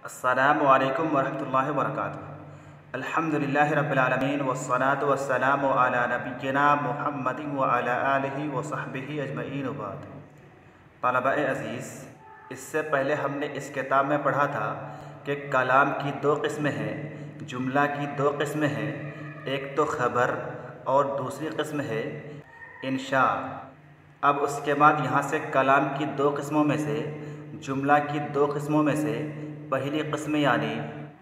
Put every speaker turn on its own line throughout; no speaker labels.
अस्सलामु अलैकुम वरहमतुल्लाहि वबरकातुहू। अल्हम्दुलिल्लाहि रब्बिल आलमीन वस्सलातु वस्सलामु अला नबिय्यिना मुहम्मदिन व अला आलिहि व सहबिहि अजमईन व बाद। तलबा-ए अज़ीज़, इससे पहले हमने इस किताब में पढ़ा था कि कलाम की दो किस्में हैं, जुमला की दो किस्में हैं, एक तो ख़बर और दूसरी किस्म है इंशा। अब उसके बाद यहाँ से कलाम की दो किस्मों में से, जुमला की दो किस्मों में से पहली किस्म यानी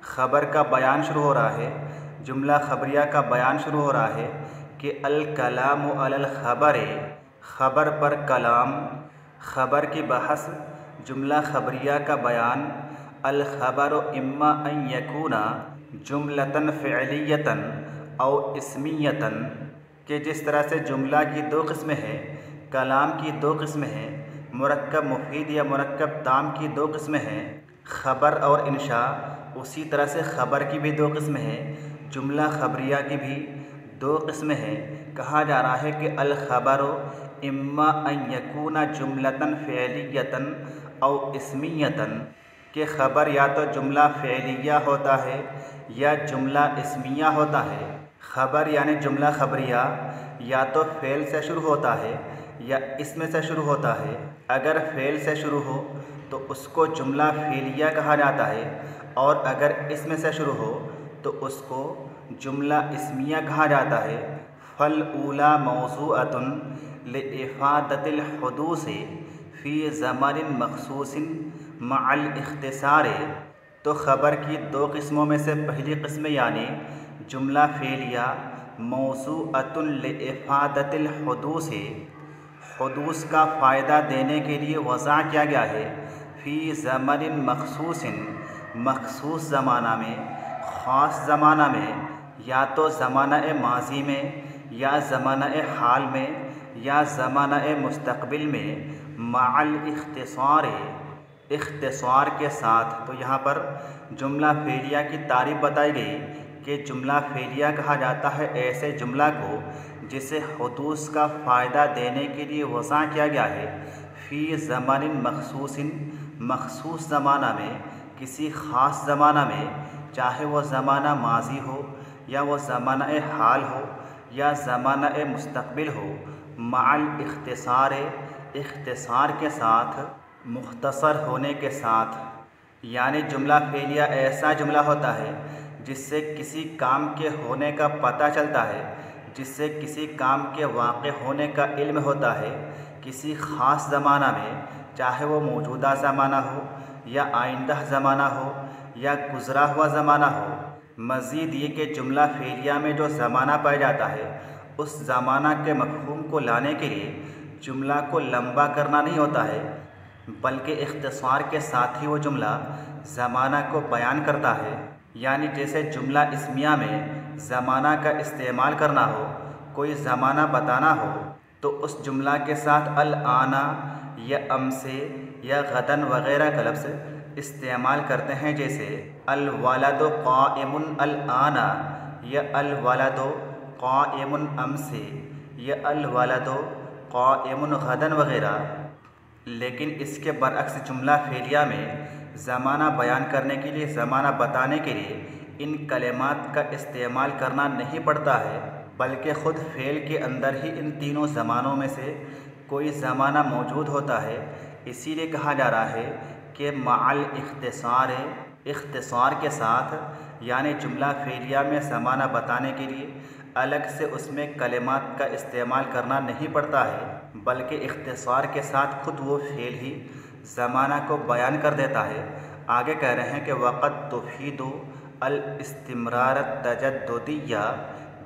ख़बर का बयान शुरू हो रहा है, जुमला ख़बरिया का बयान शुरू हो रहा है कि अल कलामु अलल ख़बर, ख़बर पर कलाम, ख़बर की बहस, जुमला ख़बरिया का बयान। अल ख़बरु इम्मा अन यकूना जुमलतन फ़िअलियतन औ इस्मियतन, कि जिस तरह से जुमला की दो किस्में हैं, कलाम की दो किस्में हैं, मुरक्कब मुफीद या मुरक्कब ताम की दो किस्में हैं, ख़बर और इंशा, उसी तरह से ख़बर की भी दो किस्में हैं, जुमला ख़बरिया की भी दो किस्में हैं। कहा जा रहा है कि अल ख़बरु इम्मा अन यकूना जुमलतन फ़िअलियतन औ इस्मियतन, कि ख़बर या तो जुमला फ़िअलिया होता है या जुमला इस्मिया होता है। ख़बर यानी जुमला ख़बरिया या तो फ़ेल से शुरू होता है या इसमें से शुरू होता है। अगर फ़ेल से शुरू हो तो उसको जुमला फ़ेलिया कहा जाता है, और अगर इसमें से शुरू हो तो उसको जुमला इस्मिया कहा जाता है। फ़ल ऊला मौज़ूअतुन लिइफ़ादतिल हुदूसी फ़ी ज़मानिन मख़सूसिन मअल इख़्तिसार, तो ख़बर की दो किस्मों में से पहली किस्म यानी जुमला फ़ेलिया मौज़ूअतुन लिइफ़ादतिल हुदूसी, हुदूस का फ़ायदा देने के लिए वज़ा किया गया है, फ़ी ज़मानिन मख़सूसिन, मख़सूस ज़माना में, ख़ास ज़माना में, या तो ज़माना-ए माज़ी में या ज़माना-ए हाल में या ज़माना-ए मुस्तक़बिल में, मअल इख़्तिसार, इख़्तिसार के साथ। तो यहाँ पर जुमला फ़ेलिया की तारीफ़ बताई गई कि जुमला फ़ेलिया कहा जाता है ऐसे जुमला को जिसे हुदूस का फ़ायदा देने के लिए वज़ा किया गया है, फ़ी ज़मानिन मख़सूसिन, मख़सूस ज़माना में, किसी ख़ास ज़माना में, चाहे वो ज़माना माज़ी हो या वो ज़माना-ए हाल हो या ज़माना-ए मुस्तक़बिल हो, मअल इख़्तिसार, इख़्तिसार के साथ, मुख़्तसर होने के साथ। यानी जुमला फ़ेलिया ऐसा जुमला होता है जिससे किसी काम के होने का पता चलता है, जिससे किसी काम के वाक़े होने का इल्म होता है, किसी ख़ास ज़माना में, चाहे वो मौजूदा ज़माना हो या आइंदा ज़माना हो या गुज़रा हुआ ज़माना हो। मज़ीद ये कि जुमला फ़ेलिया में जो ज़माना पाया जाता है, उस ज़माना के मफ़हूम को लाने के लिए जुमला को लंबा करना नहीं होता है, बल्कि इख़्तिसार के साथ ही वो जुमला ज़माना को बयान करता है। यानी जैसे जुमला इस्मिया में ज़माना का इस्तेमाल करना हो, कोई ज़माना बताना हो, तो उस जुमला के साथ अल आना या अमसे या गदन वग़ैरह का लफ्ज़ इस्तेमाल करते हैं। जैसे अल वलदु क़ाइमुन अल आना या अल वलदु क़ाइमुन अमसे या अल वलदु क़ाइमुन गदन वग़ैरह। लेकिन इसके बरअक्स जुमला फ़ेलिया में ज़माना बयान करने के लिए, ज़माना बताने के लिए इन कलिमात का इस्तेमाल करना नहीं पड़ता है, बल्कि ख़ुद फ़ेल के अंदर ही इन तीनों ज़मानों में से कोई ज़माना मौजूद होता है। इसीलिए कहा जा रहा है कि मअल इख़्तिसार, इख़्तिसार के साथ, यानी जुमला फ़ेलिया में ज़माना बताने के लिए अलग से उसमें कलिमात का इस्तेमाल करना नहीं पड़ता है, बल्कि इख़्तिसार के साथ खुद वो फ़ेल ही ज़माना को बयान कर देता है। आगे कह रहे हैं कि वक़द तुफ़ीदु अल इस्तिमरार तजद्दुदिया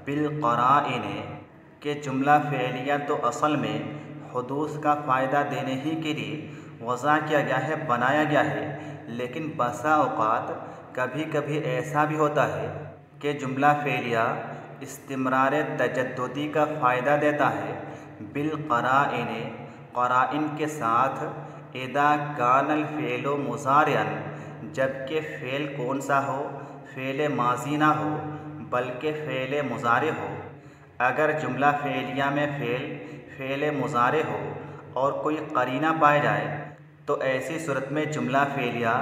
बिल क़राइन, के जुमला फ़ेलिया तो असल में हुदूस का फ़ायदा देने ही के लिए वज़ा किया गया है, बनाया गया है। लेकिन बसा औक़ात कभी कभी ऐसा भी होता है कि जुमला फ़ेलिया इस्तिमरार तजद्दुदी का फ़ायदा देता है बिल क़राइन, क़राइन के साथ। इदा कानल फ़ेलो मुज़ारिअन, जबकि फ़ेल कौन सा हो, फ़ेल माज़ी ना हो बल्कि फ़ेल मुज़ारे हो। अगर जुमला फ़ेलिया में फ़ेल मुज़ारे हो और कोई करीना पाया जाए तो ऐसी सूरत में जुमला फ़ेलिया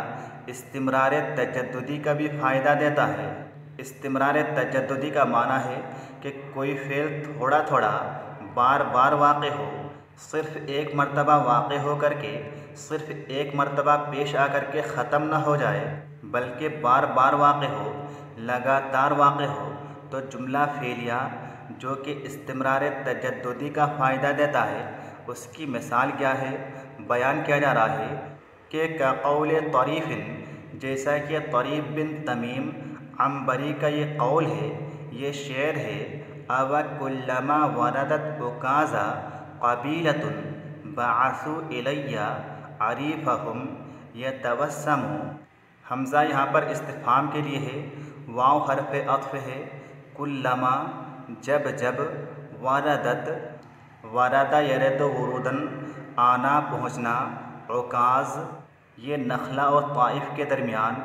इस्तिमरार तजद्दुदी का भी फ़ायदा देता है। इस्तिमरार तजद्दुदी का माना है कि कोई फ़ेल थोड़ा थोड़ा बार बार वाक़ हो, सिर्फ़ एक मरतबा वाक़ हो करके सिर्फ़ एक मरतबा पेश आकर के ख़त्म न हो जाए, बल्कि बार बार वाक़ हो, लगातार वाक़ हो। तो जुमला फ़ेलिया जो कि इस्तिमरार तजद्दुदी का फ़ायदा देता है, उसकी मिसाल क्या है, बयान किया जा रहा है कि कक़ौल तरीफ़िन, जैसा कि तरीफ़ बिन तमीम अंबरी का ये कौल है, ये शेर है। अव कुल्लमा वरदत उकाज़ा क़बीलतुन बअसू इलैया अरीफ़हुम यतवस्समु। हमज़ा यहाँ पर इस्तिफ़हाम के लिए है, वाव हर्फ़ अत्फ़ है। कुल्लमा जब जब, वरदत वरदा यरद वुरूदन आना पहुँचना, उकाज़ ये नखला और ताइफ़ के दरमियान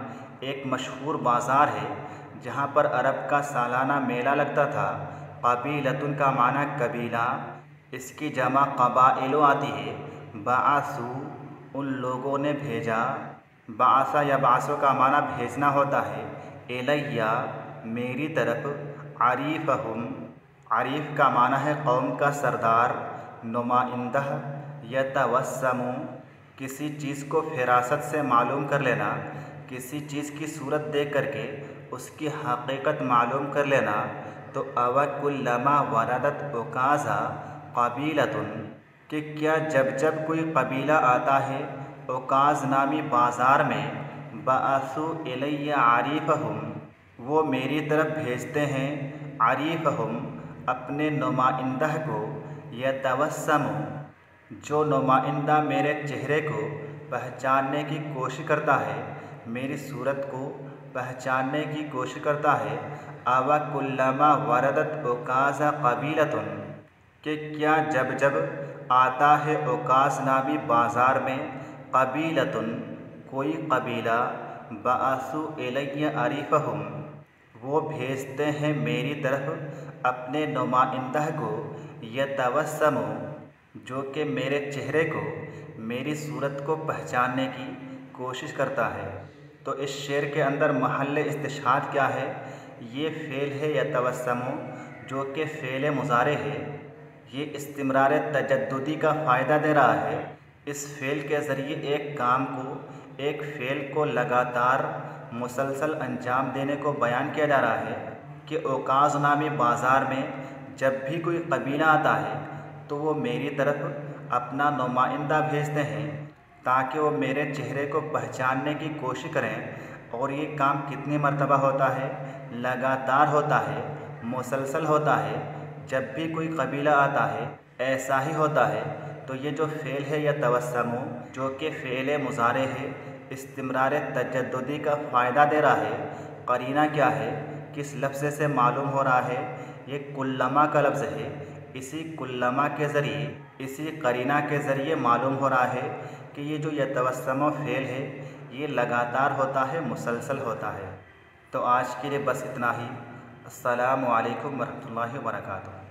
एक मशहूर बाज़ार है जहाँ पर अरब का सालाना मेला लगता था। क़बीलतुन का माना कबीला, इसकी जमा क़बाइलो आती है। बअसू उन लोगों ने भेजा, बअसा या बअसो का माना भेजना होता है। इलैया मेरी तरफ, अरीफ़हुम अरीफ़ का माना है कौम का सरदार, नुमाइंदा। यतवस्समु किसी चीज़ को फ़िरासत से मालूम कर लेना, किसी चीज़ की सूरत देख करके उसकी हकीकत मालूम कर लेना। तो अव कुल्लमा वरदत उकाज़ा क़बीलतुन कि क्या जब जब कोई कबीला आता है उकाज़ नामी बाज़ार में, बअसू इलैया अरीफ़हुम वो मेरी तरफ भेजते हैं, अरीफ़हुम अपने नुमाइंदा को, यतवस्समु जो नुमाइंदा मेरे चेहरे को पहचानने की कोशिश करता है, मेरी सूरत को पहचानने की कोशिश करता है। अव कुल्लमा वरदत उकाज़ा क़बीलतुन कि क्या जब जब आता है उकाज़ नामी बाज़ार में, क़बीलतुन कोई कबीला, बअसू इलैया अरीफ़हुम वो भेजते हैं मेरी तरफ अपने नुमाइंदा को, यतवस्समु जो कि मेरे चेहरे को, मेरी सूरत को पहचानने की कोशिश करता है। तो इस शेर के अंदर महल इस्तिशाद क्या है, ये फ़ेल है यतवस्समु जो कि फ़ेल मुज़ारे है। ये इस्तिमरार तजद्दुदी का फ़ायदा दे रहा है। इस फ़ेल के ज़रिए एक काम को, एक फ़ेल को लगातार मुसलसल अंजाम देने को बयान किया जा रहा है कि उकाज़ नामी बाज़ार में जब भी कोई कबीला आता है तो वो मेरी तरफ अपना नुमाइंदा भेजते हैं ताकि वो मेरे चेहरे को पहचानने की कोशिश करें। और ये काम कितनी मरतबा होता है, लगातार होता है, मुसलसल होता है। जब भी कोई कबीला आता है ऐसा ही होता है। तो ये जो फ़ेल है यतवस्समु जो कि फ़ेल मुज़ारे है, इस्तिमरार तजद्दुदी का फ़ायदा दे रहा है। करीना क्या है, किस लफ्ज़ से मालूम हो रहा है, ये कुल्लमा का लफ्ज़ है। इसी कुल्लमा के ज़रिए, इसी करीना के ज़रिए मालूम हो रहा है कि ये जो यतवस्समु फ़ेल है ये लगातार होता है, मुसलसल होता है। तो आज के लिए बस इतना ही। अस्सलामु अलैकुम वरहमतुल्लाहि वबरकातुहू।